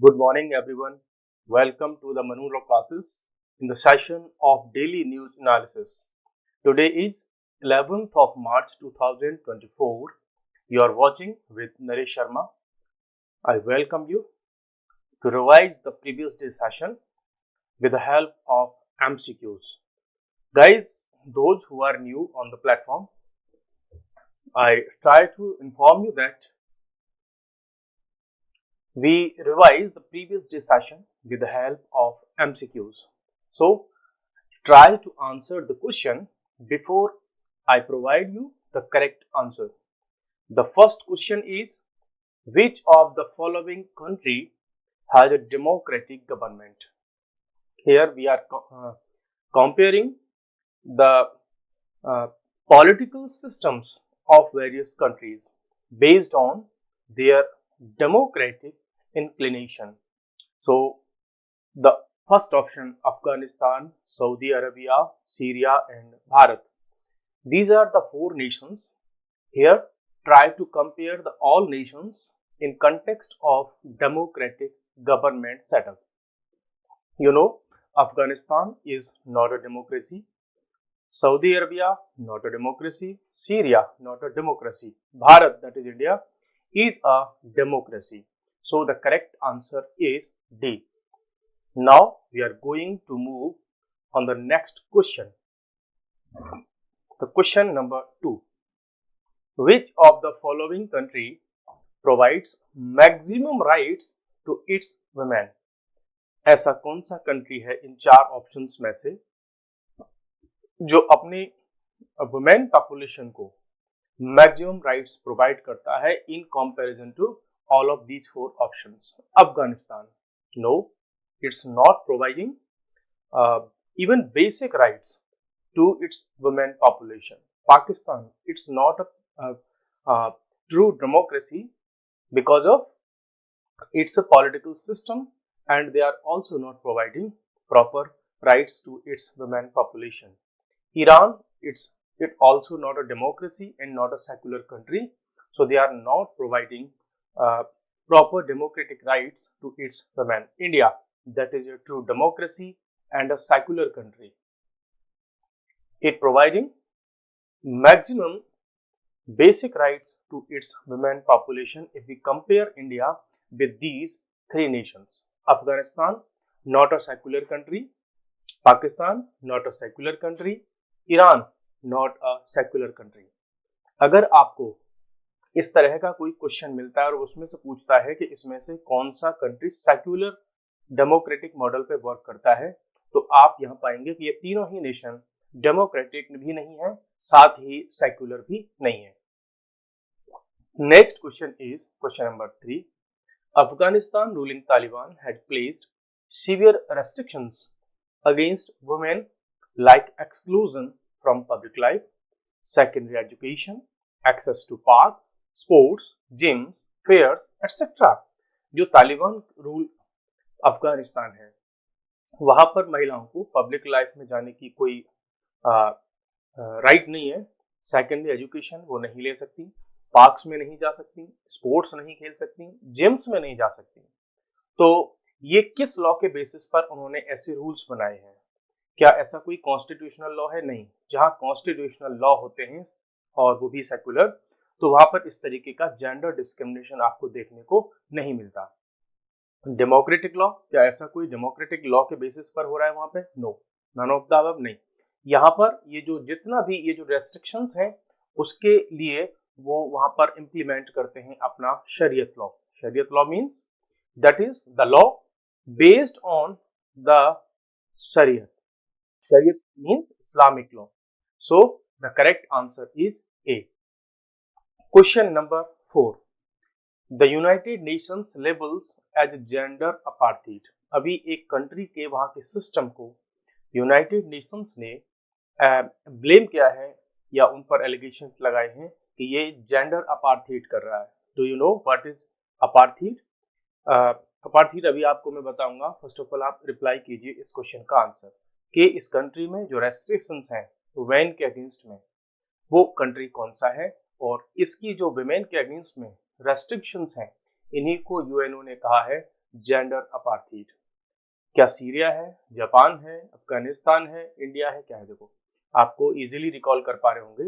Good morning, everyone. Welcome to the Manu Law classes in the session of daily news analysis. Today is 11th of March 2024. You are watching with Naresh Sharma. I welcome you to revise the previous day session with the help of MCQs. Guys, those who are new on the platform, I try to inform you that we revised the previous day session with the help of MCQs. So, try to answer the question before I provide you the correct answer. The first question is, which of the following country has a democratic government? Here we are comparing the political systems of various countries based on their democratic inclination. So, the first option, Afghanistan, Saudi Arabia, Syria and Bharat. These are the four nations. Here, try to compare the all nations in context of democratic government setup. You know, Afghanistan is not a democracy. Saudi Arabia, not a democracy. Syria, not a democracy. Bharat, that is India, is a democracy. So, the correct answer is D. Now, we are going to move on the next question. The question number 2. Which of the following country provides maximum rights to its women? ऐसा कौन सा country है इन चार options में से जो अपने women population को मैक्सिमम राइट्स प्रोवाइड करता है in comparison to all of these four options? Afghanistan, no, it's not providing even basic rights to its women population. Pakistan, it's not a true democracy because of its a political system, and they are also not providing proper rights to its women population. Iran, it also not a democracy and not a secular country, so they are not providing proper democratic rights to its women. India, that is a true democracy and a secular country. It providing maximum basic rights to its women population if we compare India with these three nations. Afghanistan, not a secular country. Pakistan, not a secular country. Iran, not a secular country. अगर आपको इस तरह का कोई question मिलता है और उसमें से पूछता है कि इसमें से कौन सा कंट्री सेक्युलर डेमोक्रेटिक मॉडल पे वर्क करता है, तो आप यहाँ पाएंगे कि ये तीनों ही नेशन डेमोक्रेटिक भी नहीं है, साथ ही सेक्युलर भी नहीं है. Next question is question number 3. Afghanistan ruling Taliban had placed severe restrictions against women like exclusion from public life, secondary education, access to parks, sports, gyms, fairs etcetera. जो तालिबान रूल अफगानिस्तान है, वहां पर महिलाओं को पब्लिक लाइफ में जाने की कोई राइट नहीं है. सेकेंडरी एजुकेशन वो नहीं ले सकती, पार्क्स में नहीं जा सकती, स्पोर्ट्स नहीं खेल सकती, जिम्स में नहीं जा सकती. तो ये किस लॉ के बेसिस पर उन्होंने ऐसे रूल्स बनाए हैं? क्या ऐसा कोई कॉन्स्टिट्यूशनल लॉ है? नहीं. जहां कॉन्स्टिट्यूशनल लॉ होते हैं और वो भी सेक्युलर, तो वहां पर इस तरीके का जेंडर डिस्क्रिमिनेशन आपको देखने को नहीं मिलता. डेमोक्रेटिक लॉ, क्या ऐसा कोई डेमोक्रेटिक लॉ के बेसिस पर हो रहा है वहां पे? No, none of the above. नहीं. यहाँ पर ये जो जितना भी ये जो रेस्ट्रिक्शंस हैं उसके लिए वो वहां पर इंप्लीमेंट करते हैं अपना शरीयत लॉ. शरीयत law means that is the law based on the शरीयत. शरीयत means Islamic law. So the correct answer is a. Question number 4. The United Nations labels age gender apartheid. अभी एक कंट्री के वहां के सिस्टम को यूनाइटेड नेशंस ने blame किया है या उन पर एलिगेशन लगाए हैं कि ये जेंडर अपार्थाइड कर रहा है. Do you know what is apartheid? Apartheid अभी आपको मैं बताऊंगा. फर्स्ट ऑफ ऑल आप रिप्लाई कीजिए इस क्वेश्चन का आंसर कि इस कंट्री में जो रेस्ट्रिक्शंस हैं वुमेन के अगेंस्ट में, वो कंट्री कौन सा है, और इसकी जो वुमेन के अगेंस्ट में रेस्ट्रिक्शंस हैं इन्हीं को यूएनओ ने कहा है जेंडर अपार्थीड। क्या सीरिया है, जापान है, अफगानिस्तान है, इंडिया है, क्या है? देखो आपको इजीली रिकॉल कर पा रहे होंगे,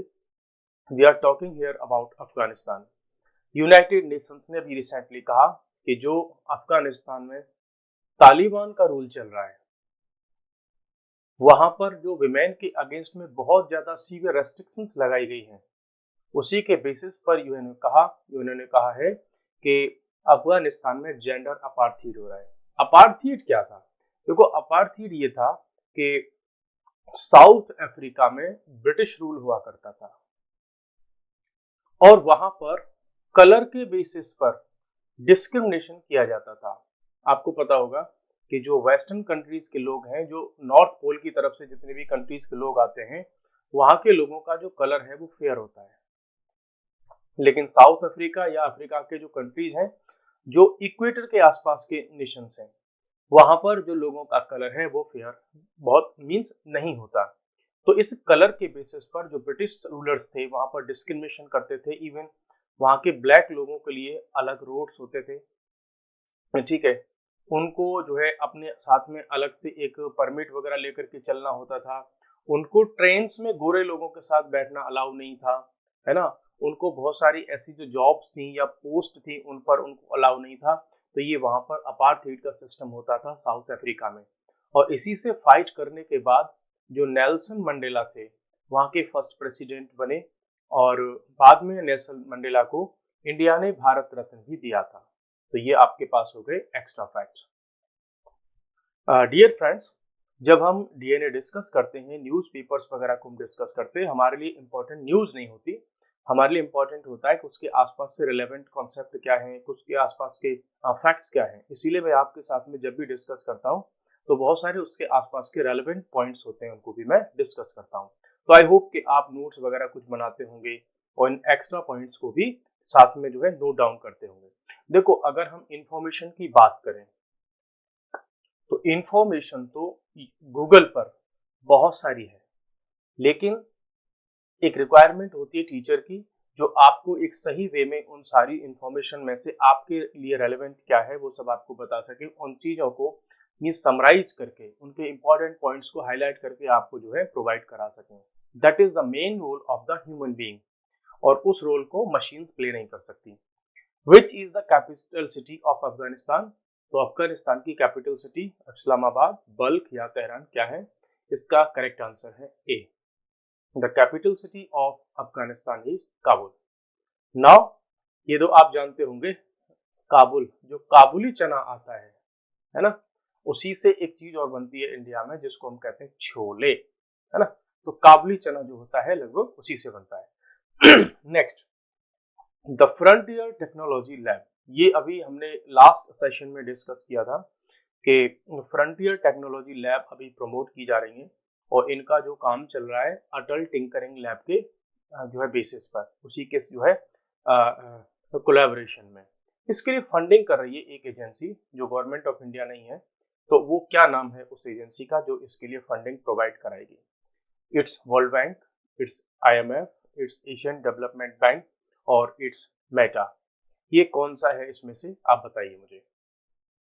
we are talking here about Afghanistan. United nations ने भी रिसेंटली कहा कि जो अफगानिस्तान में तालिबान का रूल चल रहा है, वहां पर जो विमेन के अगेंस्ट में बहुत ज्यादा सीवियर रेस्ट्रिक्शंस लगाई गई हैं, उसी के बेसिस पर यूएन ने कहा है कि अफगानिस्तान में जेंडर अपार्थीड हो रहा है। अपार्थीड क्या था? देखो अपार्थीड ये था कि साउथ अफ्रीका में ब्रिटिश रूल हुआ करता था और वहां पर कलर के बेसिस पर डिस्क्रिमिनेशन किया जाता था। आपको पता होगा कि जो वेस्टर्न कंट्रीज के लोग हैं, जो नॉर्थ पोल की तरफ से जितने भी कंट्रीज के लोग आते हैं, वहां के लोगों का जो कलर है वो फेयर होता है, लेकिन साउथ अफ्रीका या अफ्रीका के जो कंट्रीज हैं, जो इक्वेटर के आसपास के नेशंस हैं, वहां पर जो लोगों का कलर है वो फेयर बहुत मींस नहीं होता। तो इस कलर के बेसिस पर जो ब्रिटिश रूलर्स थे वहां पर डिस्क्रिमिनेशन करते थे। इवन वहां के ब्लैक लोगों के लिए अलग रोड्स होते थे, ठीक है, उनको जो है अपने साथ में अलग से एक परमिट वगैरह लेकर के चलना होता था। उनको ट्रेन्स में गोरे लोगों के साथ बैठना अलाउ नहीं था, है ना। उनको बहुत सारी ऐसी जो जॉब्स थी या पोस्ट थी उन पर उनको अलाउ नहीं था। तो ये वहां पर अपार्थाइड का सिस्टम होता था साउथ अफ्रीका में। और इसी से फाइट करने के बाद जो नेल्सन मंडेला थे वहां के फर्स्ट प्रेसिडेंट बने और बाद में नेल्सन मंडेला को इंडिया ने भारत रत्न भी दिया था। तो ये आपके पास हो गए एक्स्ट्रा फैक्ट्स। डियर फ्रेंड्स, जब हम डीएनए डिस्कस करते हैं, न्यूज़पेपर्स वगैरह को हम डिस्कस करते हैं, हमारे लिए इंपॉर्टेंट न्यूज़ नहीं होती, हमारे लिए इंपॉर्टेंट होता है कि उसके आसपास से रिलेवेंट कॉन्सेप्ट क्या है, उसके आसपास के फैक्ट्स क्या हैं। इसीलिए मैं आपके साथ में जब भी डिस्कस करता हूँ तो बहुत सारे उसके आसपास के रेलेवेंट पॉइंट्स होते हैं, उनको भी मैं डिस्कस करता हूँ। तो आई होप कि आप नोट्स वगैरह कुछ बनाते होंगे और इन एक्स्ट्रा पॉइंट्स को भी साथ में जो है नोट डाउन करते होंगे। देखो अगर हम इंफॉर्मेशन की बात करें तो इंफॉर्मेशन तो गूगल पर बहुत सारी है, लेकिन एक रिक्वायरमेंट होती है टीचर की जो आपको एक सही वे में उन सारी इंफॉर्मेशन में से आपके लिए रेलेवेंट क्या है वो सब आपको बता सके। उन चीज़ों को ये समराइज करके उनके इंपॉर्टेंट पॉइंट्स को हाईलाइट करके आपको जो है प्रोवाइड करा सकें। That is the main role of the human being, और उस रोल को मशीन प्ले नहीं कर सकती। Which is the capital city of Afghanistan? तो अफगानिस्तान की कैपिटल सिटी इस्लामाबाद, बल्ख या तेहरान क्या है? इसका करेक्ट आंसर है A. The capital city of Afghanistan is Kabul. Now ये तो आप जानते होंगे, काबुल, जो काबुली चना आता है ना, उसी से एक चीज और बनती है इंडिया में जिसको हम कहते हैं छोले, है ना। तो काबुली चना जो होता है लगभग उसी से बनता है। Next, the frontier technology lab. ये अभी हमने लास्ट सेशन में डिस्कस किया था कि फ्रंटियर टेक्नोलॉजी लैब अभी प्रमोट की जा रही है और इनका जो काम चल रहा है अटल टिंकरिंग लैब के जो है बेसिस पर, उसी के जो है कोलैबोरेशन में। इसके लिए फंडिंग कर रही है एक एजेंसी जो गवर्नमेंट ऑफ इंडिया नहीं है। तो वो क्या नाम है उस एजेंसी का जो इसके लिए फंडिंग प्रोवाइड कराएगी? It's world bank, it's IMF, it's Asian development bank और इट्स मेटा। ये कौन सा है इसमें से आप बताइए मुझे।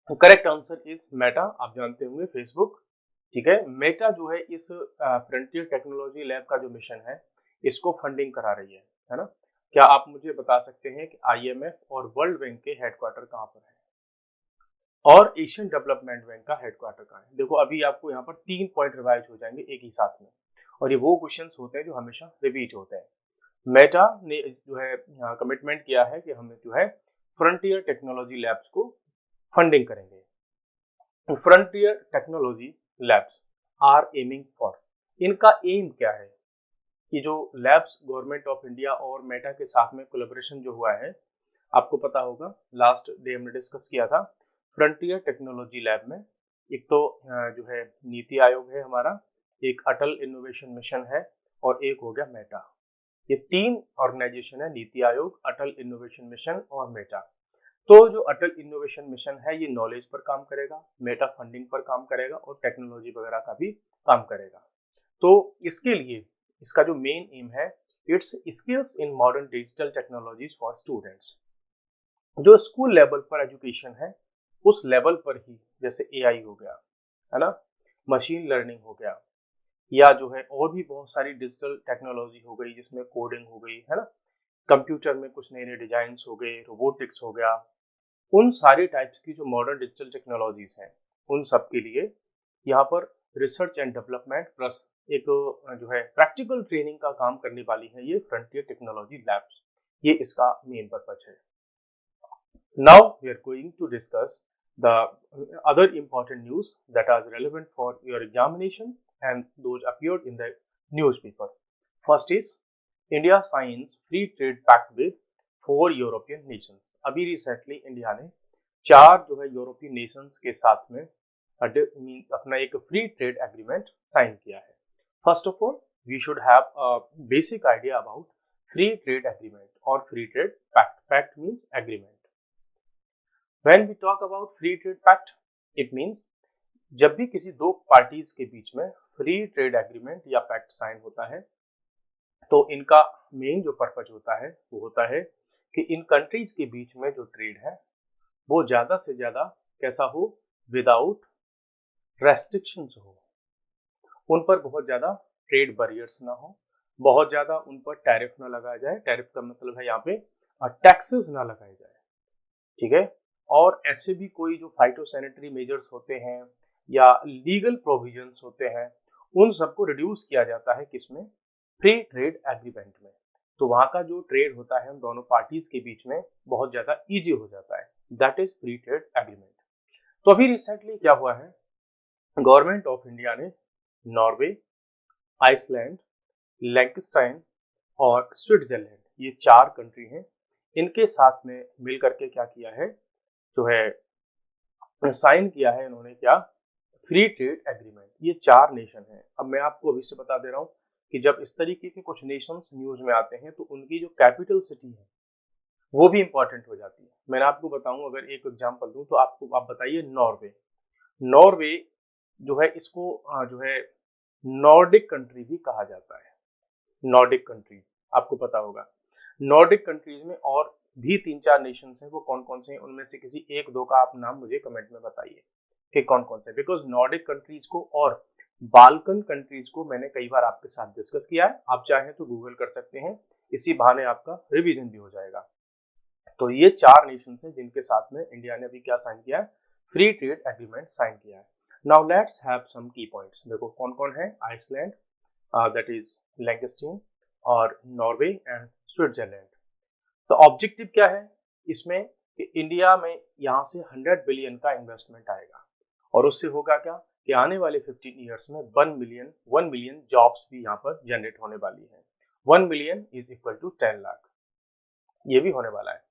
तो करेक्ट आंसर इज मेटा। आप जानते होंगे फेसबुक, ठीक है। मेटा जो है इस फ्रंटियर टेक्नोलॉजी लैब का जो मिशन है इसको फंडिंग करा रही है ना। क्या आप मुझे बता सकते हैं कि IMF और वर्ल्ड बैंक के हेडक्वार्टर कहाँ पर है और एशियन डेवलपमेंट बैंक का हेडक्वार्टर कहाँ है? देखो अभी आपको यहाँ पर 3 पॉइंट रिवाइज हो जाएंगे एक ही साथ में, और ये वो क्वेश्चंस होते हैं जो हमेशा रिपीट होते हैं। मेटा ने जो है कमिटमेंट किया है कि हम जो है फ्रंटियर टेक्नोलॉजी लैब्स को फंडिंग करेंगे। Frontier technology labs are aiming for, इनका एम क्या है? कि जो लैब्स गवर्नमेंट ऑफ इंडिया और मेटा के साथ में कोलैबोरेशन जो हुआ है, आपको पता होगा लास्ट डे हमने डिस्कस किया था। फ्रंटियर टेक्नोलॉजी लैब में एक तो जो है नीति आयोग है हमारा, एक अटल इनोवेशन मिशन है और एक हो गया मेटा। ये 3 ऑर्गेनाइजेशन है, नीति आयोग, अटल इनोवेशन मिशन और मेटा। तो जो अटल इनोवेशन मिशन है ये नॉलेज पर काम करेगा, मेटा फंडिंग पर काम करेगा और टेक्नोलॉजी वगैरह का भी काम करेगा। तो इसके लिए इसका जो मेन एम है, it's skills in modern digital technologies for students. जो स्कूल लेवल पर एजुकेशन है उस लेवल पर ही, जैसे एआई हो गया, है ना, मशीन लर्निंग हो गया, या जो है और भी बहुत सारी डिजिटल टेक्नोलॉजी हो गई जिसमें कोडिंग हो गई, है ना, कंप्यूटर में कुछ नए नए डिजाइन हो गए, रोबोटिक्स हो गया, उन सारी टाइप्स की जो मॉडर्न डिजिटल टेक्नोलॉजीज हैं, उन सब के लिए यहाँ पर रिसर्च एंड डेवलपमेंट प्लस एक जो है प्रैक्टिकल ट्रेनिंग का काम करने वाली है ये फ्रंटियर टेक्नोलॉजी लैब्स। ये इसका मेन पर्पज है। Now we are going to discuss the other important news that are relevant for your examination and those appeared in the newspaper. First is India signs free trade pact with 4 European nations. अभी recently India ने 4 जो है European Nations के साथ में अपना एक free trade agreement sign किया है। First of all we should have a basic idea about free trade agreement और free trade pact. Pact means agreement. When we talk about free trade pact, it means जब भी किसी दो parties के बीच में free trade agreement या pact sign होता है तो इनका मेन जो पर्पज होता है वो होता है कि इन कंट्रीज के बीच में जो ट्रेड है वो ज्यादा से ज्यादा कैसा हो, विदाउट रेस्ट्रिक्शंस हो, उन पर बहुत ज्यादा ट्रेड बैरियर्स ना हो, बहुत ज्यादा उन पर टैरिफ ना लगाया जाए। टैरिफ का मतलब है यहाँ पे टैक्सेस ना लगाए जाए, ठीक है। और ऐसे भी कोई जो फाइटोसैनिटरी मेजर्स होते हैं या लीगल प्रोविजंस होते हैं उन सबको रिड्यूस किया जाता है किसमें, फ्री ट्रेड एग्रीमेंट में। तो वहां का जो ट्रेड होता है उन दोनों पार्टीज के बीच में बहुत ज्यादा इजी हो जाता है, that is free trade agreement. तो अभी रिसेंटली क्या हुआ है, गवर्नमेंट ऑफ इंडिया ने नॉर्वे, आइसलैंड, लिechtenstein और स्विट्जरलैंड, ये 4 कंट्री हैं, इनके साथ में मिलकर के क्या किया है, जो है साइन किया है इन्होंने क्या, फ्री ट्रेड एग्रीमेंट। ये 4 नेशन हैं। अब मैं आपको अभी से बता दे रहा हूँ कि जब इस तरीके के कुछ नेशंस न्यूज में आते हैं तो उनकी जो कैपिटल सिटी है वो भी इंपॉर्टेंट हो जाती है। मैंने आपको बताऊं, अगर एक एग्जांपल दूं तो आपको आप बताइए नॉर्वे। नॉर्वे जो है इसको जो है नॉर्डिक कंट्री भी कहा जाता है। नॉर्डिक कंट्रीज आपको पता होगा। नॉर्डिक कंट्रीज में और भी 3-4 नेशंस हैं, वो कौन कौन से हैं, उनमें से किसी 1-2 का आप नाम मुझे कमेंट में बताइए कि कौन कौन से। बिकॉज नॉर्डिक कंट्रीज को और बाल्कन कंट्रीज को मैंने कई बार आपके साथ डिस्कस किया है, आप चाहें तो गूगल कर सकते हैं, इसी बहाने आपका रिवीजन भी हो जाएगा। तो ये 4 नेशंस हैं जिनके साथ में इंडिया ने अभी क्या साइन किया है, फ्री ट्रेड एग्रीमेंट साइन किया है। Now let's have some key points. देखो कौन कौन है, आइसलैंड, दैट इज लिechtenstein और नॉर्वे एंड स्विट्जरलैंड। तो ऑब्जेक्टिव क्या है इसमें कि इंडिया में यहाँ से 100 बिलियन का इन्वेस्टमेंट आएगा और उससे होगा क्या कि आने वाले 15 ईयर्स में 1 मिलियन जॉब्स भी यहाँ पर जनरेट होने वाली है। 1 million is equal to 10 lakh, ये भी होने वाला है।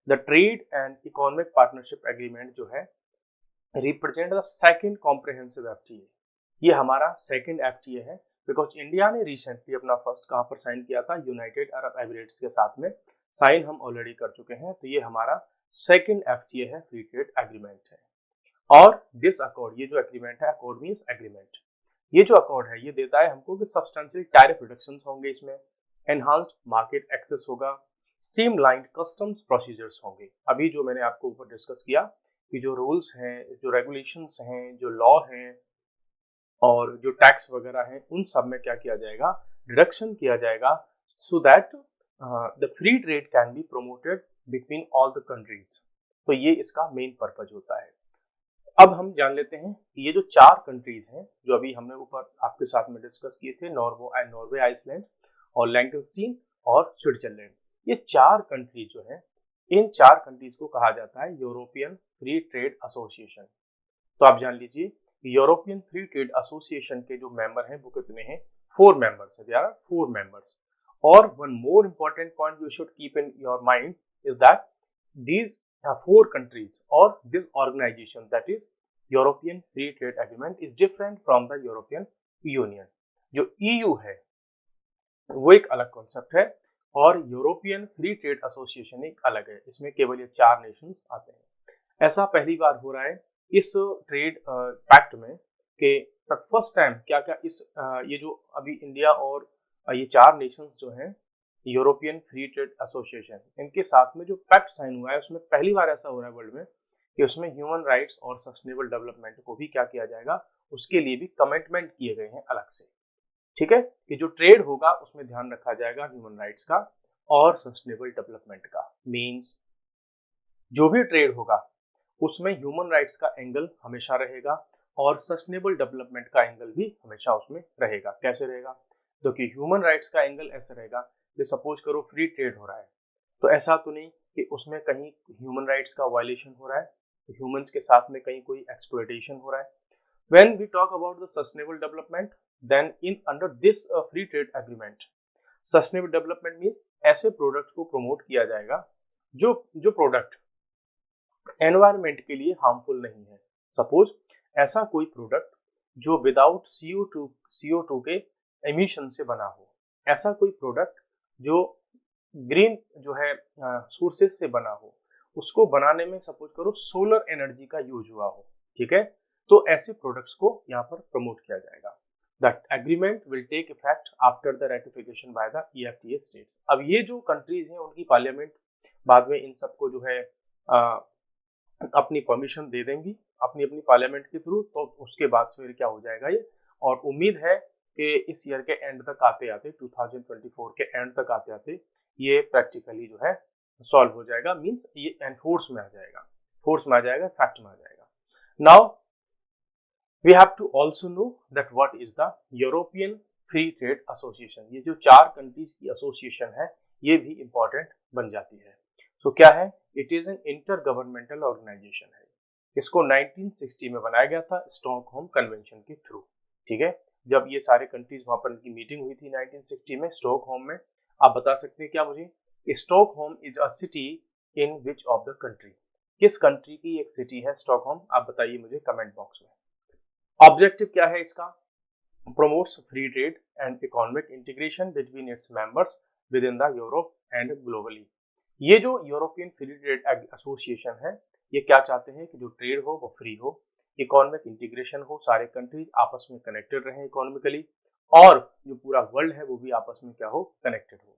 The trade and economic partnership agreement जो है represent the second comprehensive FTA. ये हमारा सेकंड एफटीए है, बिकॉज इंडिया ने रिसेंटली अपना फर्स्ट कहाँ पर साइन किया था, यूनाइटेड अरब एमिरेट्स के साथ में साइन हम ऑलरेडी कर चुके हैं। तो ये हमारा सेकंड एफटीए है, फ्री ट्रेड एग्रीमेंट है। और दिस अकॉर्ड, ये जो एग्रीमेंट है, अकॉर्ड मींस एग्रीमेंट, ये जो अकॉर्ड है ये देता है हमको कि सब्सटेंशियल टैरिफ रिडक्शंस होंगे, इसमें एनहांस्ड मार्केट एक्सेस होगा, स्ट्रीमलाइंड कस्टम्स प्रोसीजर्स होंगे। अभी जो मैंने आपको ऊपर डिस्कस किया कि जो रूल्स हैं, जो रेगुलेशंस हैं, जो लॉ हैं और जो टैक्स वगैरह हैं, उन सब में क्या किया जाएगा, रिडक्शन किया जाएगा, so that the free trade can be promoted between all the countries. तो ये इसका मेन पर्पज होता है। अब हम जान लेते हैं कि ये जो 4 कंट्रीज हैं जो अभी हमने ऊपर आपके साथ में डिस्कस किए थे, नॉर्वे, आइसलैंड और लिechtenstein और स्विट्जरलैंड, ये 4 कंट्रीज जो हैं, इन 4 कंट्रीज को कहा जाता है यूरोपियन फ्री ट्रेड एसोसिएशन। तो आप जान लीजिए यूरोपियन फ्री ट्रेड एसोसिएशन के जो मेंबर हैं वो कितने हैं, 4 मेंबर्स हैं। There are 4 members. और one more important point you should keep in your mind is that these 4 countries or this organization, that is European Free Trade Agreement, is different from the European Union। जो EU है वो एक अलग concept है और European free trade association एक अलग है। इसमें केवल ये 4 नेशंस आते हैं। ऐसा पहली बार हो रहा है इस ट्रेड पैक्ट में कि फर्स्ट टाइम क्या क्या इस ये जो अभी इंडिया और ये 4 नेशंस जो हैं यूरोपियन फ्री ट्रेड एसोसिएशन, इनके साथ में जो पैक्ट साइन हुआ है उसमें पहली बार ऐसा हो रहा है वर्ल्ड में कि उसमें ह्यूमन राइट्स और सस्टेनेबल डेवलपमेंट को भी क्या किया जाएगा, उसके लिए भी कमिटमेंट किए गए हैं अलग से। ठीक है, कि जो ट्रेड होगा उसमें ध्यान रखा जाएगा ह्यूमन राइट्स का और सस्टेनेबल डेवलपमेंट का। मींस जो भी ट्रेड होगा उसमें ह्यूमन राइट्स का एंगल हमेशा रहेगा और सस्टेनेबल डेवलपमेंट का एंगल भी हमेशा उसमें रहेगा। कैसे रहेगा? तो कि ह्यूमन राइट्स का एंगल ऐसे रहेगा कि सपोज करो फ्री ट्रेड हो रहा है, तो ऐसा तो नहीं कि उसमें कहीं ह्यूमन राइट्स का वायलेशन हो रहा है, ह्यूमंस के साथ में कहीं कोई एक्सप्लॉयटेशन हो रहा है। When we talk about the sustainable development, then in under this free trade agreement, sustainable development means ऐसे प्रोडक्ट को प्रमोट किया जाएगा जो प्रोडक्ट एनवायरमेंट के लिए हार्मफुल नहीं है। सपोज ऐसा कोई प्रोडक्ट जो विदाउट CO2 के एमिशन से बना हो, ऐसा कोई प्रोडक्ट जो ग्रीन जो है सोर्सेज से बना हो, उसको बनाने में सपोज करो सोलर एनर्जी का यूज हुआ हो, ठीक है, तो ऐसे प्रोडक्ट्स को यहाँ पर प्रमोट किया जाएगा। That agreement will take effect after the ratification by the EFTA states. अब ये जो कंट्रीज हैं उनकी पार्लियामेंट बाद में इन सबको जो है अपनी परमिशन दे देंगी अपनी अपनी पार्लियामेंट के थ्रू, तो उसके बाद फिर क्या हो जाएगा ये, और उम्मीद है कि इस ईयर के एंड तक आते आते 2024 के एंड तक आते आते ये प्रैक्टिकली जो है सॉल्व हो जाएगा। मींस ये एनफोर्स में आ जाएगा, फोर्स में आ जाएगा, फैक्ट में आ जाएगा। Now we have to also know that what is the European free trade association. ये जो 4 कंट्रीज की एसोसिएशन है ये भी इंपॉर्टेंट बन जाती है। तो क्या है? It is an intergovernmental organisation है। इसको 1960 में बनाया गया था स्टॉकहोम कन्वेंशन के थ्रू। ठीक है, जब ये सारे कंट्रीज वहां पर इनकी मीटिंग हुई थी 1960 में स्टॉकहोम में। आप बता सकते हैं क्या मुझे, Stockholm is a city in which of the country? किस कंट्री की एक सिटी है स्टॉकहोम? आप बताइए मुझे कमेंट बॉक्स में। ऑब्जेक्टिव क्या है इसका? promotes free trade and economic integration between its members within the Europe and globally। ये जो यूरोपियन फ्री ट्रेड एसोसिएशन है ये क्या चाहते हैं कि जो ट्रेड हो वो फ्री हो, इकोनॉमिक इंटीग्रेशन हो, सारे कंट्रीज आपस में कनेक्टेड रहें इकोनॉमिकली, और जो पूरा वर्ल्ड है वो भी आपस में क्या हो, कनेक्टेड हो।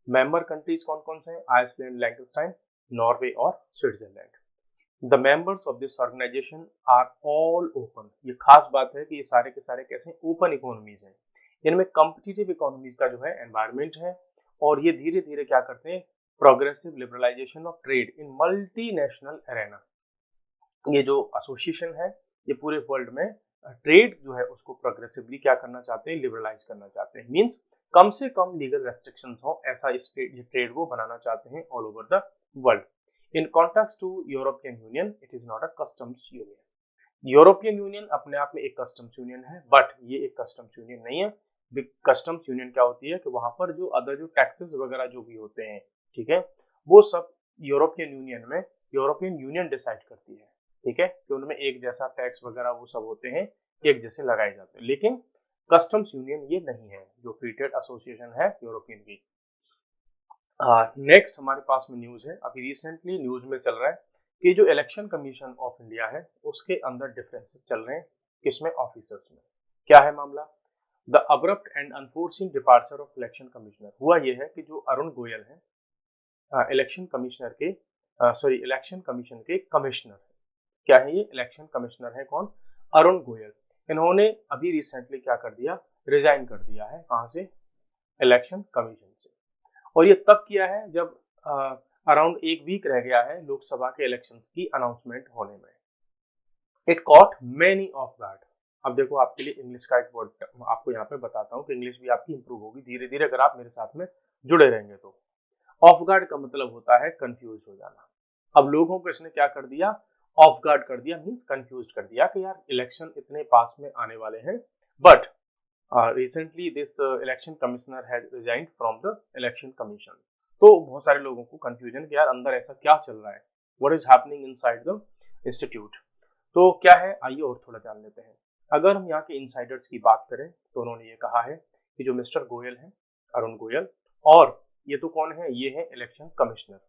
मेंबर कंट्रीज कौन कौन से हैं? आइसलैंड, लिechtenstein, नॉर्वे और Switzerland. The members of this organisation are all open. ये खास बात है कि ये सारे के सारे कैसे ओपन इकोनॉमीज हैं। इनमें कॉम्पिटिटिव इकोनॉमीज का जो है एनवायरनमेंट है, और ये धीरे धीरे क्या करते हैं, progressive liberalisation of trade in multinational arena. ये जो एसोसिएशन है ये पूरे वर्ल्ड में ट्रेड जो है उसको प्रोग्रेसिवली क्या करना चाहते हैं, लिबरलाइज करना चाहते हैं। मींस कम से कम लीगल रेस्ट्रिक्शंस हो, ऐसा इस ट्रेड वो बनाना चाहते हैं all over the world. In contrast to European Union, it is not a customs union। European union अपने आप में एक कस्टम्स यूनियन है, बट ये एक कस्टम्स यूनियन नहीं है। कस्टम्स यूनियन क्या होती है कि वहां पर जो अदर जो टैक्सेस वगैरह जो भी होते हैं, ठीक है, वो सब यूरोपियन यूनियन में यूरोपियन यूनियन डिसाइड करती है। ठीक है, कि उनमें एक जैसा टैक्स वगैरह वो सब होते हैं, एक जैसे लगाए जाते हैं। लेकिन कस्टम्स यूनियन ये नहीं है जो फ्री ट्रेड एसोसिएशन है यूरोपियन की। नेक्स्ट हमारे पास में न्यूज है, अभी रिसेंटली न्यूज में चल रहा है कि जो इलेक्शन कमीशन ऑफ इंडिया है उसके अंदर डिफरेंसेस चल रहे हैं। किसमें? ऑफिसर्स में। क्या है मामला? The abrupt and enforcing departure of election commissioner. हुआ ये है कि जो अरुण गोयल है इलेक्शन कमिश्नर के इलेक्शन कमीशन के कमिश्नर है। क्या है ये? इलेक्शन कमिश्नर है कौन? अरुण गोयल। इन्होंने अभी रिसेंटली क्या कर दिया, रिजाइन कर दिया है। कहां से? इलेक्शन कमीशन से। और ये तब किया है जब अराउंड एक वीक रह गया है लोकसभा के इलेक्शन की अनाउंसमेंट होने में। It caught many of guard. अब देखो आपके लिए इंग्लिश का एक वर्ड आपको यहाँ पे बताता हूँ कि इंग्लिश भी आपकी इंप्रूव होगी धीरे धीरे अगर आप मेरे साथ में जुड़े रहेंगे तो। ऑफ गार्ड का मतलब होता है कंफ्यूज हो जाना। अब लोगों को इसने क्या कर दिया, ऑफ गार्ड कर दिया, मीन्स कंफ्यूज कर दिया कि यार इलेक्शन इतने पास में आने वाले हैं, but recently this election commissioner has resigned from the election commission। तो बहुत सारे लोगों को कंफ्यूजन कि यार अंदर ऐसा क्या चल रहा है, what is happening inside the institute। तो क्या है, आइए और थोड़ा जान लेते हैं। अगर हम यहाँ के इनसाइडर्स की बात करें तो उन्होंने ये कहा है कि जो मिस्टर गोयल है, अरुण गोयल, और ये तो कौन है, ये है इलेक्शन कमिश्नर,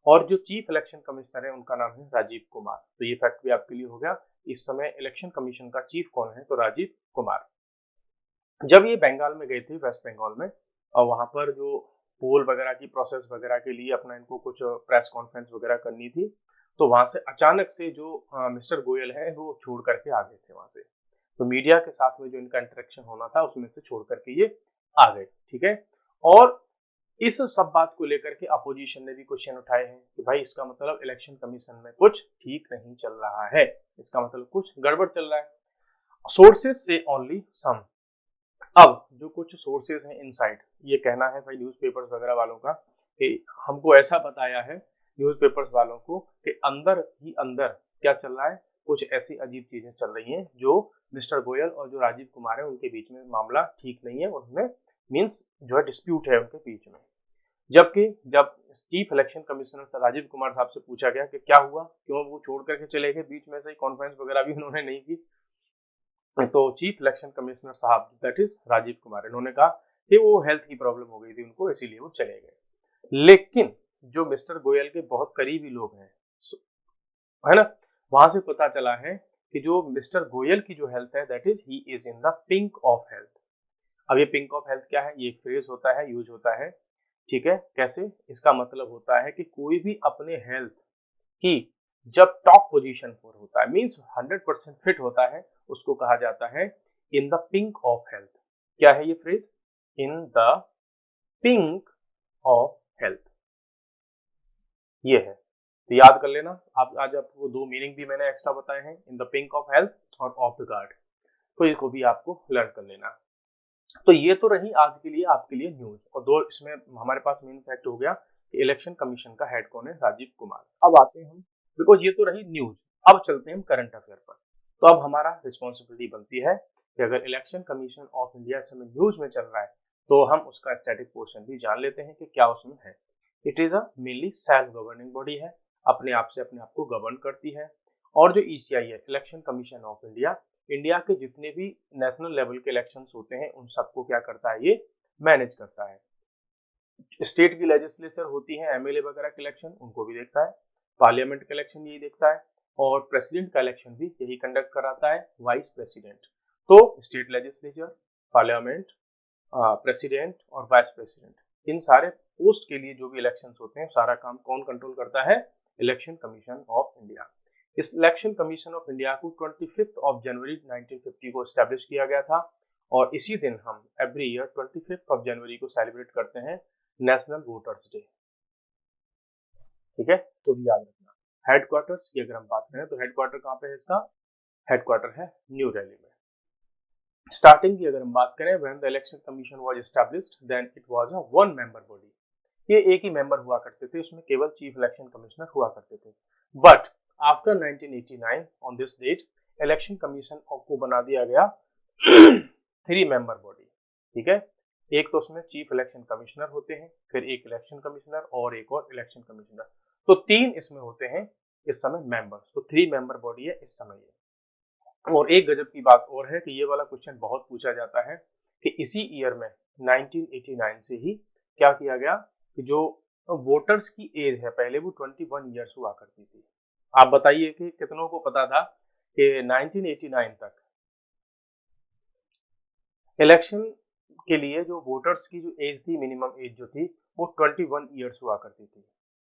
और जो चीफ इलेक्शन कमिश्नर है उनका नाम है राजीव कुमार। तो ये फैक्ट भी आपके लिए हो गया। इस समय इलेक्शन कमीशन का चीफ कौन है, तो राजीव कुमार। जब ये बंगाल में गए थे, वेस्ट बंगाल में, और वहां पर जो पोल वगैरह की प्रोसेस वगैरह के लिए अपना इनको कुछ प्रेस कॉन्फ्रेंस वगैरह करनी थी, तो वहां से अचानक से जो मिस्टर गोयल है वो छोड़ करके आ गए थे वहां से। तो मीडिया के साथ में जो इनका इंटरेक्शन होना था उसमें से छोड़ करके ये आ गए, ठीक है। और इस सब बात को लेकर के अपोजिशन ने भी क्वेश्चन उठाए हैं कि भाई इसका मतलब इलेक्शन कमीशन में कुछ ठीक नहीं चल रहा है, इसका मतलब कुछ गड़बड़ चल रहा है। सोर्सेज से ओनली सम। अब जो कुछ सोर्सेज हैं इनसाइड, ये कहना है भाई न्यूज़पेपर्स वगैरह वालों का कि हमको ऐसा बताया है न्यूज़पेपर्स वालों को कि अंदर ही अंदर क्या चल रहा है, कुछ ऐसी अजीब चीजें चल रही हैं जो मिस्टर गोयल और जो राजीव कुमार है उनके बीच में मामला ठीक नहीं है, उनमें मीन्स जो है डिस्प्यूट है उनके बीच में। जबकि जब chief election commissioner Rajeev Kumar साहब से पूछा गया कि क्या हुआ, क्यों वो छोड़ करके चले गए, बीच में से कॉन्फ्रेंस वगैरह भी उन्होंने नहीं की, तो चीफ इलेक्शन कमिश्नर साहब दैट इज राजीव कुमार, इन्होंने कहा कि वो हेल्थ की प्रॉब्लम हो गई थी उनको, इसीलिए वो चले गए। लेकिन जो मिस्टर गोयल के बहुत करीबी लोग हैं, है ना, वहां से पता चला है कि जो मिस्टर गोयल की जो हेल्थ है that is he is in the pink of health. अब ये पिंक ऑफ हेल्थ क्या है, ये एक फ्रेज होता है, यूज होता है, ठीक है। कैसे, इसका मतलब होता है कि कोई भी अपने हेल्थ की जब टॉप पोजीशन पर होता है, मींस 100% फिट होता है, उसको कहा जाता है in the pink of health. क्या है ये phrase, in the pink of health, ये है। तो याद कर लेना, आप आज आपको दो मीनिंग भी मैंने एक्स्ट्रा बताए हैं, in the pink of health और ऑफ द गार्ड, तो इसको भी आपको लर्न कर लेना। तो ये तो रही आज के लिए आपके लिए न्यूज, और दो इसमें हमारे पास मेन फैक्ट हो गया कि इलेक्शन कमीशन का हेड कौन है, राजीव कुमार। अब आते हैं हम, बिकॉज ये तो रही न्यूज, अब चलते हैं हम करंट अफेयर पर। तो अब हमारा रिस्पॉन्सिबिलिटी बनती है कि अगर इलेक्शन कमीशन ऑफ इंडिया इस समय न्यूज में चल रहा है तो हम उसका स्टैटिक पोर्शन भी जान लेते हैं कि क्या उसमें है। It is a mainly self governing body है, अपने आप से अपने आप को गवर्न करती है। और जो ईसीआई है, election commission of India, India के जितने भी नेशनल लेवल के इलेक्शंस होते हैं उन सबको क्या करता है, ये मैनेज करता है। स्टेट की लेजिस्लेचर होती है, एमएलए वगैरह के इलेक्शन, उनको भी देखता है। पार्लियामेंट का इलेक्शन यही देखता है, और प्रेसिडेंट का इलेक्शन भी यही कंडक्ट कराता है, वाइस प्रेसिडेंट। तो स्टेट लेजिस्लेचर, पार्लियामेंट, प्रेसिडेंट और वाइस प्रेसिडेंट, इन सारे पोस्ट के लिए जो भी इलेक्शंस होते हैं सारा काम कौन कंट्रोल करता है, इलेक्शन कमीशन ऑफ इंडिया। इस इलेक्शन कमीशन ऑफ इंडिया को 25 ऑफ जनवरी 1950 को एस्टेब्लिश किया गया था, और इसी दिन हम एवरी ईयर 25 ऑफ जनवरी को सेलिब्रेट करते हैं नेशनल वोटर्स डे, ठीक है। तो भी याद रखना। हेडक्वार्टर्स की अगर हम बात करें तो हेडक्वार्टर कहाँ पे है इसका, हेडक्वार्टर है न्यू दिल्ली में। स्टार्टिंग की अगर हम बात करें, when the election commission was established then it was a one member body. ये एक ही मेंबर हुआ करते थे, उसमें केवल चीफ इलेक्शन कमिश्नर हुआ करते थे। But after 1989 on this date election commission को बना दिया गया 3 मेंबर बॉडी, ठीक है। एक तो उसमें चीफ इलेक्शन कमिश्नर होते हैं, फिर एक इलेक्शन कमिश्नर और एक और इलेक्शन कमिश्नर, तो 3 इसमें होते हैं इस समय मेंबर्स। तो 3 मेंबर बॉडी है इस समय ये। और एक गजब की बात और है कि ये वाला क्वेश्चन बहुत पूछा जाता है कि इसी ईयर में 1989 से ही क्या किया गया कि जो वोटर्स की एज है पहले वो 21 ईयर्स हुआ करती थी। आप बताइए कि कितनों को पता था कि 1989 तक इलेक्शन के लिए जो वोटर्स की जो एज थी, मिनिमम एज जो थी वो 21 ईयर्स हुआ करती थी।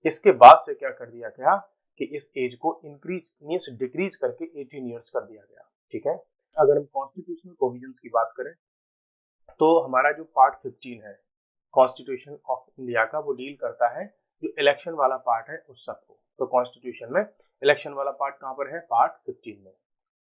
इसके बाद से क्या कर दिया गया कि इस एज को इंक्रीज मींस डिक्रीज करके 18 ईयर्स कर दिया गया, ठीक है। अगर हम कॉन्स्टिट्यूशनल प्रोविजंस की बात करें तो हमारा जो पार्ट 15 है कॉन्स्टिट्यूशन ऑफ इंडिया का, वो डील करता है जो इलेक्शन वाला पार्ट है उस सबको। तो कॉन्स्टिट्यूशन में इलेक्शन वाला पार्ट कहाँ पर है, पार्ट 15 में।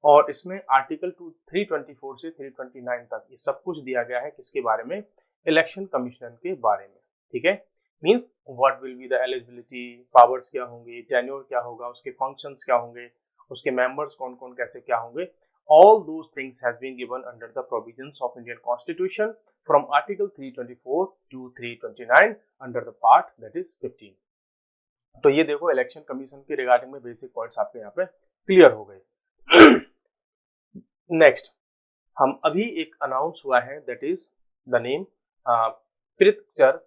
और इसमें आर्टिकल 324 से 329 तक ये सब कुछ दिया गया है किसके बारे में, इलेक्शन कमीशन के बारे में, ठीक है। Means what will be the eligibility, powers क्या होंगे, टेन्योर क्या होगा, उसके फंक्शंस क्या होंगे, उसके मेंबर्स कौन कौन कैसे क्या होंगे। All those things has been given under the provisions of Indian Constitution from Article 324 to 329 under the part that is 15। तो ये देखो इलेक्शन कमीशन के रिगार्डिंग में बेसिक पॉइंट्स आपके यहाँ पे क्लियर हो गए। नेक्स्ट हम अभी एक अनाउंस हुआ है that is the name picture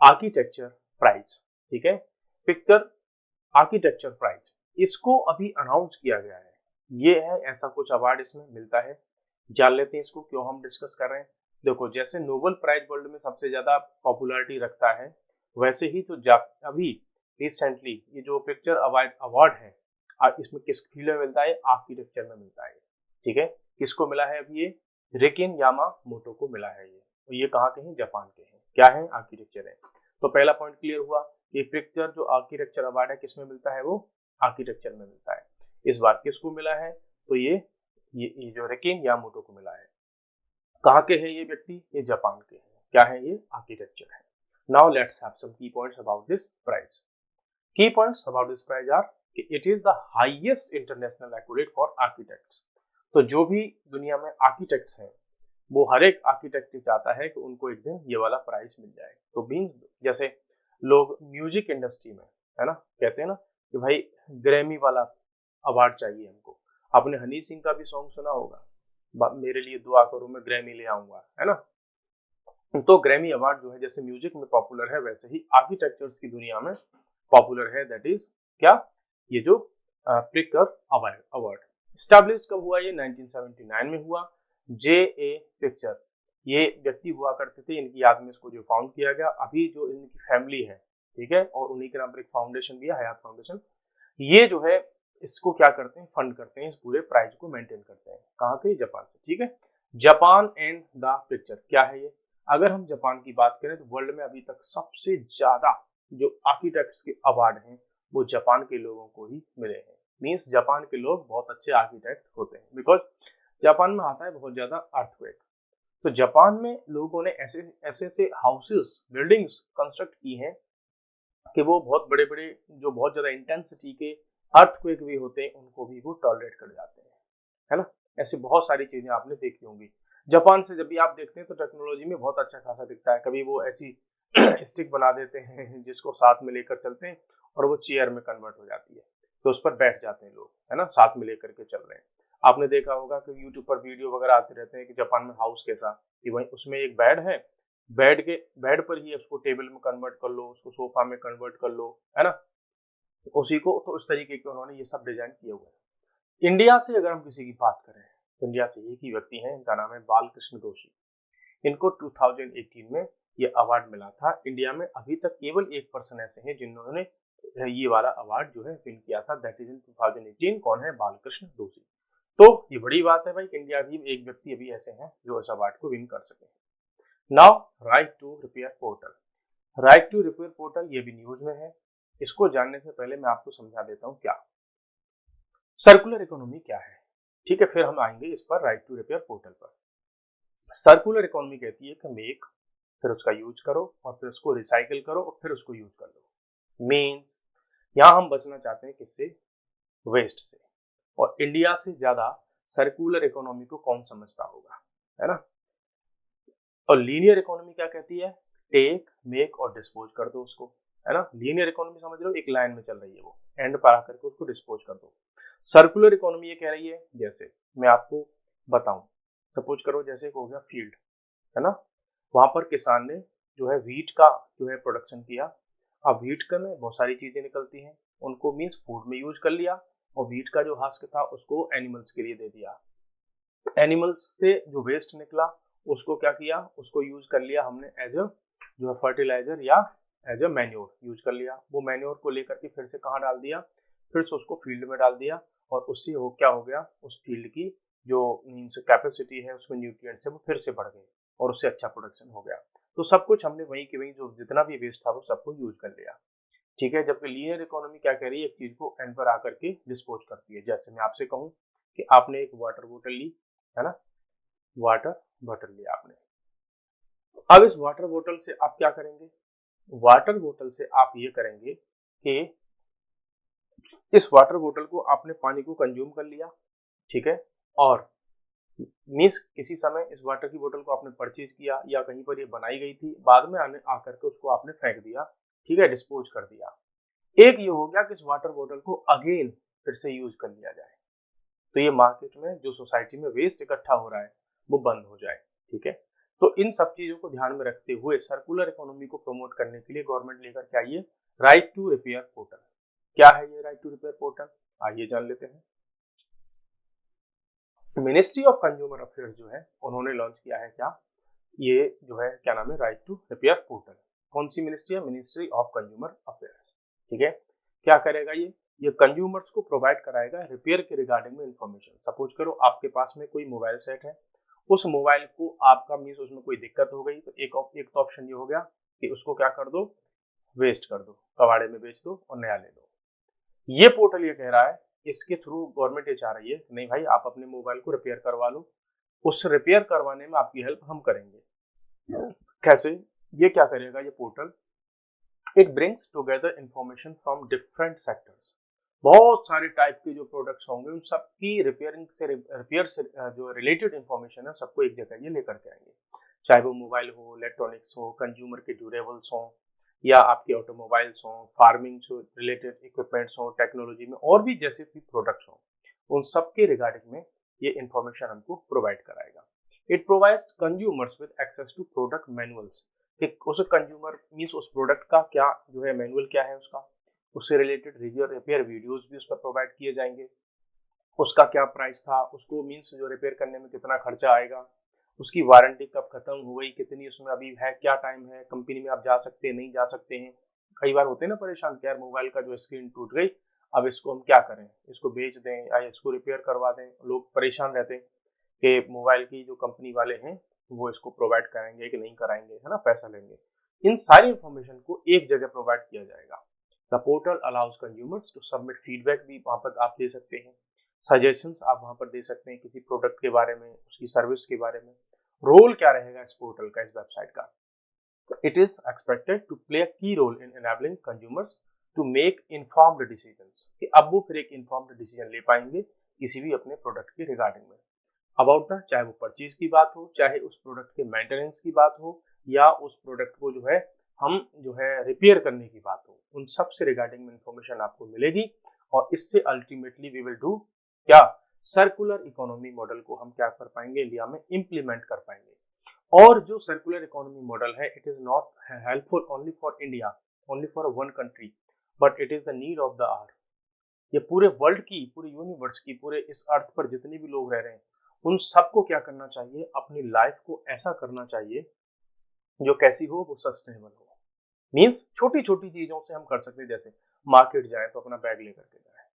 architecture prize, ठीक है। पिक्चर आर्किटेक्चर प्राइज, इसको अभी अनाउंस किया गया है। ये है ऐसा कुछ अवार्ड इसमें मिलता है, जान लेते हैं इसको क्यों हम डिस्कस कर रहे हैं। देखो जैसे नोबेल प्राइज वर्ल्ड में सबसे ज्यादा पॉपुलैरिटी रखता है, वैसे ही तो अभी रिसेंटली ये जो पिक्चर अवार्ड है इसमें किस फील्ड में मिलता है? आर्किटेक्चर में मिलता है। ठीक है, किसको मिला है अभी? ये रेकिन यामामोटो को मिला है। ये कहाँ के हैं? जापान के हैं। क्या है? आर्किटेक्चर है। तो पहला पॉइंट क्लियर हुआ। ये पिक्चर जो आर्किटेक्चर अवार्ड है किसमें मिलता है? वो आर्किटेक्चर में मिलता है। इस बार किसको मिला है? तो ये जो रेकिन यामामोटो को मिला है। कहाँ के हैं ये व्यक्ति? ये जापान के हैं। क्या है? ये आर्किटेक्चर है। Now let's have some key points about this prize. Key points about this prize are कि it is the highest international accolade for architects. तो जो भी दुनिया में आर्किटेक्ट्स हैं वो हर एक आर्किटेक्ट चाहता है कि उनको एक दिन ये वाला प्राइज मिल जाए। तो मीन्स जैसे लोग म्यूजिक इंडस्ट्री में है ना कहते हैं ना कि भाई ग्रैमी वाला अवार्ड चाहिए हमको। आपने हनी सिंह का भी सॉन्ग सुना होगा, मेरे लिए दुआ करो मैं ग्रैमी ले आऊंगा, है ना। तो ग्रैमी अवार्ड जो है जैसे म्यूजिक में पॉपुलर है वैसे ही आर्किटेक्चर्स की दुनिया में पॉपुलर है। दैट इज क्या? ये जो प्रिकर अवार्ड स्टैब्लिश्ड कब हुआ? ये 1979 में हुआ। जे.ए. पिक्चर ये व्यक्ति हुआ करते थे, इनकी याद में इसको जो फाउंड किया गया। अभी जो इनकी फैमिली है, ठीक है, और उन्हीं के नाम पर एक फाउंडेशन भी है, हयात फाउंडेशन। ये जो है इसको क्या करते हैं? फंड करते हैं, इस पूरे प्राइज को मेंटेन करते हैं। कहाँ के? जापान से। ठीक है, जापान एंड द पिक्चर क्या है ये? अगर हम जापान की बात करें तो वर्ल्ड में अभी तक सबसे ज्यादा जो आर्किटेक्ट्स के अवार्ड हैं वो जापान के लोगों को ही मिले हैं। मीन्स जापान के लोग बहुत अच्छे आर्किटेक्ट होते हैं, बिकॉज जापान में आता है बहुत ज्यादा अर्थक्वेक। तो जापान में लोगों ने ऐसे ऐसे हाउसेस, बिल्डिंग्स कंस्ट्रक्ट की हैं कि वो बहुत बड़े बड़े जो बहुत ज्यादा इंटेंसिटी के अर्थक्वेक भी होते हैं उनको भी वो टॉलरेट कर जाते हैं, है ना। ऐसी बहुत सारी चीजें आपने देखी होंगी। जापान से जब भी आप देखते हैं तो टेक्नोलॉजी में बहुत अच्छा खासा दिखता है। कभी वो ऐसी स्टिक बना देते हैं जिसको साथ में लेकर चलते हैं और वो चेयर में कन्वर्ट हो जाती है, तो उस पर बैठ जाते हैं लोग, है ना, साथ में लेकर के चल रहे हैं। आपने देखा होगा कि यूट्यूब पर वीडियो वगैरह आते रहते हैं कि जापान में हाउस कैसा, कि वहीं उसमें एक बेड है, बेड पर ही उसको टेबल में कन्वर्ट कर लो, उसको सोफा में कन्वर्ट कर लो, है ना, उसी को। तो उस तरीके के उन्होंने ये सब डिजाइन किए हुए हैं। इंडिया से अगर हम किसी की बात करें तो इंडिया से एक ही व्यक्ति है, इनका नाम है बालकृष्ण दोषी। इनको 2018 में ये अवार्ड मिला था। इंडिया में अभी तक केवल एक पर्सन ऐसे हैं जिन्होंने ये वाला अवार्ड जो है विन किया था, दैट इज इन 2018। कौन है? बालकृष्ण दोषी। तो ये बड़ी बात है भाई, इंडिया भी एक व्यक्ति अभी ऐसे हैं जो इस अवार्ड को विन कर सके। Now right to repair portal. Right to repair portal ये भी न्यूज में है। इसको जानने से पहले मैं आपको समझा देता हूँ क्या सर्कुलर इकोनॉमी क्या है। ठीक है, फिर हम आएंगे इस पर राइट टू रिपेयर पोर्टल पर। सर्कुलर इकोनॉमी कहती है कि मेक, फिर उसका यूज करो और फिर उसको रिसाइकिल करो और फिर उसको यूज कर लो। मीन्स यहाँ हम बचना चाहते हैं किससे? वेस्ट से। और इंडिया से ज्यादा सर्कुलर इकोनॉमी को कौन समझता होगा, है ना। और लीनियर इकोनॉमी क्या कहती है? टेक, मेक और डिस्पोज कर दो उसको, है ना। लीनियर इकोनॉमी समझ लो एक लाइन में चल रही है, वो एंड पर आकर के उसको डिस्पोज कर दो। सर्कुलर इकोनॉमी ये कह रही है, जैसे मैं आपको बताऊं, सपोज करो जैसे हो गया फील्ड, है ना, वहां पर किसान ने जो है व्हीट का जो है प्रोडक्शन किया। अब व्हीट का में बहुत सारी चीजें निकलती हैं, उनको मीन्स फूड में यूज कर लिया, और व्हीट का जो हस्क था उसको एनिमल्स के लिए दे दिया। एनिमल्स से जो वेस्ट निकला उसको क्या किया? उसको यूज कर लिया हमने एज अ जो है फर्टिलाइजर या एज अ मैन्योर यूज कर लिया। वो मैन्योर को लेकर के फिर से कहाँ डाल दिया? फिर से उसको फील्ड में डाल दिया, और उससे वो क्या हो गया? उस फील्ड की जो मीन्स कैपेसिटी है, उसमें न्यूट्रिएंट्स है, वो फिर से बढ़ गए और उससे अच्छा प्रोडक्शन हो गया। तो सब कुछ हमने वहीं के वहीं जो जितना भी वेस्ट था वो सबको यूज कर लिया। ठीक है, जबकि लीनियर इकोनॉमी क्या कह रही है? एक चीज को एंड पर आकर के डिस्पोज करती है। जैसे मैं आपसे कहूँ कि आपने एक वाटर बोतल ली, है ना, वाटर बॉटल लिया आपने। अब इस वाटर बोतल से आप क्या करेंगे? वाटर बोतल से आप ये करेंगे कि इस वाटर बोतल को आपने पानी को कंज्यूम कर लिया, ठीक है, और मीन्स किसी समय इस वाटर की बोतल को आपने परचेज किया या कहीं पर ये बनाई गई थी, बाद में आने आकर के उसको आपने फेंक दिया, ठीक है, डिस्पोज कर दिया। एक ये हो गया कि इस वाटर बोतल को अगेन फिर से यूज कर लिया जाए, तो ये मार्केट में जो सोसाइटी में वेस्ट इकट्ठा हो रहा है वो बंद हो जाए। ठीक है, तो इन सब चीजों को ध्यान में रखते हुए सर्कुलर इकोनॉमी को प्रमोट करने के लिए गवर्नमेंट लेकर के आई है राइट टू रिपेयर पोर्टल। क्या है ये राइट टू रिपेयर पोर्टल? आइए जान लेते हैं। मिनिस्ट्री ऑफ कंज्यूमर अफेयर्स जो है उन्होंने लॉन्च किया है क्या? ये जो है क्या नाम है? Right to repair portal. कौन सी मिनिस्ट्री है? Ministry of consumer affairs. ठीक है, क्या करेगा ये कंज्यूमर्स को प्रोवाइड कराएगा रिपेयर के रिगार्डिंग में इंफॉर्मेशन। सपोज करो आपके पास में कोई मोबाइल सेट है, उस मोबाइल को आपका मीन्स उसमें कोई दिक्कत हो गई, तो एक तो ऑप्शन ये हो गया कि उसको क्या कर दो, वेस्ट कर दो, कबाड़े में बेच दो और नया ले लो। ये पोर्टल ये कह रहा है, इसके थ्रू गवर्नमेंट ये चाह रही है नहीं भाई आप अपने मोबाइल को रिपेयर करवा लो, उस रिपेयर करवाने में आपकी हेल्प हम करेंगे। कैसे? ये क्या करेगा ये portal, it brings together information from different sectors. बहुत सारे टाइप के जो प्रोडक्ट्स होंगे उन सबकी रिपेयर से जो रिलेटेड इंफॉर्मेशन है सबको एक जगह ये लेकर के आएंगे, चाहे वो मोबाइल हो, इलेक्ट्रॉनिक्स हो, कंज्यूमर के ड्यूरेबल्स हो, या आपके ऑटोमोबाइल्स हो, फार्मिंग से रिलेटेड इक्विपमेंट्स हो, टेक्नोलॉजी में और भी जैसे भी प्रोडक्ट्स हो, उन सबके रिगार्डिंग में ये इंफॉर्मेशन हमको प्रोवाइड कराएगा। It provides consumers with access to product manuals. उस कंज्यूमर मीन्स उस प्रोडक्ट का क्या जो है मैनुअल क्या है उसका, उससे रिलेटेड रिपेयर वीडियोस भी उस पर प्रोवाइड किए जाएंगे, उसका क्या प्राइस था, उसको मीन्स जो रिपेयर करने में कितना खर्चा आएगा, उसकी वारंटी कब खत्म हो गई, कितनी उसमें अभी है, क्या टाइम है, कंपनी में आप जा सकते हैं नहीं जा सकते हैं। कई बार होते हैं ना परेशान कि यार मोबाइल का जो स्क्रीन टूट गई, अब इसको हम क्या करें, इसको बेच दें या इसको रिपेयर करवा दें। लोग परेशान रहते हैं कि मोबाइल की जो कंपनी वाले हैं वो इसको प्रोवाइड कराएंगे कि नहीं कराएंगे, है ना, पैसा लेंगे। इन सारी इंफॉर्मेशन को एक जगह प्रोवाइड किया जाएगा। The portal allows consumers to submit feedback भी वहाँ पर आप दे सकते हैं, सजेशंस आप वहाँ पर दे सकते हैं किसी प्रोडक्ट के बारे में, उसकी सर्विस के बारे में। रोल क्या रहेगा इस पोर्टल का, इस वेबसाइट का? It is expected to play a key role in enabling consumers to make informed decisions, कि अब वो फिर एक इन्फॉर्म्ड डिसीजन ले पाएंगे किसी भी अपने प्रोडक्ट के रिगार्डिंग में, अबाउट द, चाहे वो परचेज की बात हो, चाहे उस प्रोडक्ट के मेंटेनेंस की बात हो, या उस प्रोडक्ट को जो है हम जो है रिपेयर करने की बात हो, उन सब से रिगार्डिंग में इंफॉर्मेशन आपको मिलेगी। और इससे अल्टीमेटली वी विल डू क्या, सर्कुलर इकोनॉमी मॉडल को हम क्या कर पाएंगे, इंडिया में इंप्लीमेंट कर पाएंगे। और जो सर्कुलर इकोनॉमी मॉडल है, it is not helpful only for India, only for one country, but it is the need of the hour. ये पूरे वर्ल्ड की, पूरे यूनिवर्स की, पूरे इस अर्थ पर जितने भी लोग रह रहे हैं उन सबको क्या करना चाहिए, अपनी लाइफ को ऐसा करना चाहिए जो कैसी हो, वो सस्टेनेबल हो। मीन्स छोटी छोटी चीजों से हम कर सकते हैं, जैसे मार्केट जाए तो अपना बैग लेकर के जाए,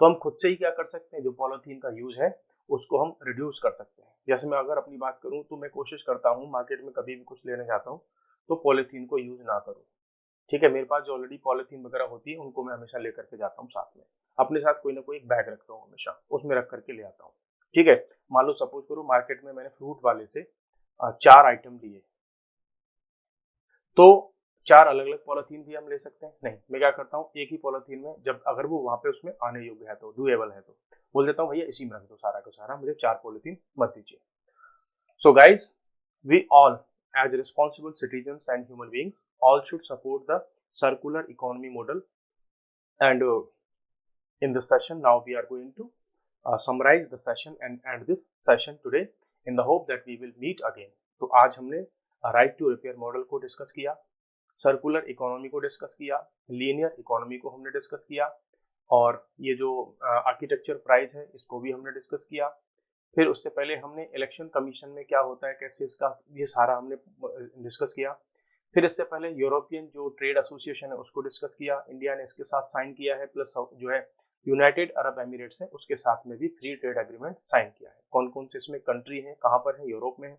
तो हम खुद से ही क्या कर सकते हैं, जो पॉलीथीन का यूज है उसको हम रिड्यूस कर सकते हैं। जैसे मैं अगर अपनी बात करूं तो मैं कोशिश करता हूं मार्केट में कभी भी कुछ लेने जाता हूं तो पॉलीथीन को यूज ना करूं। ठीक है, मेरे पास जो ऑलरेडी पॉलीथीन वगैरह होती है उनको मैं हमेशा लेकर के जाता हूँ साथ में, अपने साथ कोई ना कोई एक बैग रखता हूँ हमेशा, उसमें रख करके ले आता हूँ। ठीक है, मान लो सपोज करो मार्केट में मैंने फ्रूट वाले से 4 आइटम लिए, तो 4 अलग अलग पॉलीथीन भी हम ले सकते हैं? नहीं, मैं क्या करता हूँ एक ही पॉलीथीन में, जब अगर वो वहां पे उसमें आने योग्य है तो, डूएबल है तो बोल देता हूँ भैया इसी में रख दो सारा का सारा, मुझे 4 पॉलीथीन मत दीजिए। So guys, we all as responsible citizens and human beings all should support the circular economy model, and in this session now we are going to summarize the session and end this session today in the hope that we will meet again. तो आज हमने right to repair model को discuss किया, circular economy को discuss किया, linear economy को हमने discuss किया, और ये जो आर्किटेक्चर प्राइस है इसको भी हमने डिस्कस किया। फिर उससे पहले हमने इलेक्शन कमीशन में क्या होता है, कैसे इसका, ये सारा हमने डिस्कस किया। फिर इससे पहले यूरोपियन जो ट्रेड एसोसिएशन है उसको डिस्कस किया, इंडिया ने इसके साथ साइन किया है, प्लस जो है यूनाइटेड अरब एमिरेट्स है उसके साथ में भी फ्री ट्रेड एग्रीमेंट साइन किया है। कौन कौन से इसमें कंट्री है, कहाँ पर है, यूरोप में है।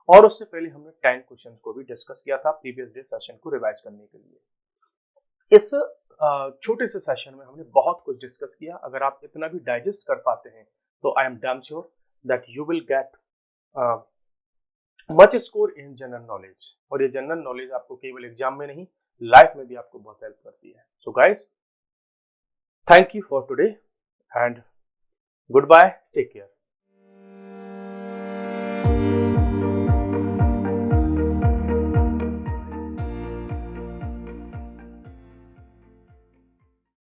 और उससे पहले हमने 10 क्वेश्चन को भी डिस्कस किया था प्रीवियस डे सेशन को रिवाइज करने के लिए। इस छोटे से सेशन में हमने बहुत कुछ डिस्कस किया। अगर आप इतना भी डाइजेस्ट कर पाते हैं तो I am damn sure that you will get much score in general knowledge, और ये जनरल नॉलेज आपको केवल एग्जाम में नहीं लाइफ में भी आपको बहुत हेल्प करती है। So guys, thank you for today and goodbye, take care.